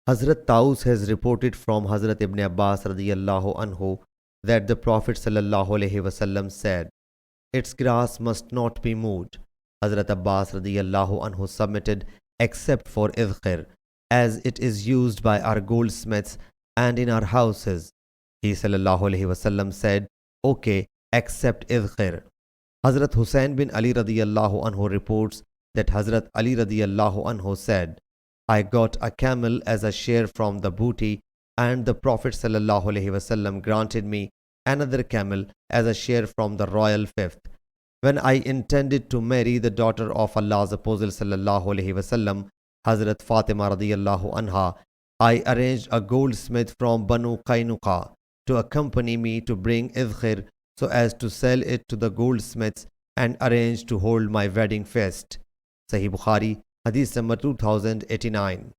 Hazrat Taus has reported from Hazrat Ibn Abbas radiyallahu anhu that the Prophet sallallahu alaihi wasallam said, "Its grass must not be moved." Hazrat Abbas radiyallahu anhu submitted except for idkhir, as it is used by our goldsmiths and in our houses. He sallallahu alaihi wasallam said, "Okay, except idkhir." Hazrat Hussain bin Ali radiyallahu anhu reports that Hazrat Ali radiyallahu anhu said, "I got a camel as a share from the booty, and the Prophet sallallahu alaihi wasallam granted me another camel as a share from the royal fifth. When I intended to marry the daughter of Allah's Apostle sallallahu alaihi wasallam, Hazrat Fatima radiyallahu anha, I arranged a goldsmith from Banu Qaynuqa to accompany me to bring idkhir so as to sell it to the goldsmiths and arrange to hold my wedding feast." Sahih Bukhari, Hadith number 2089.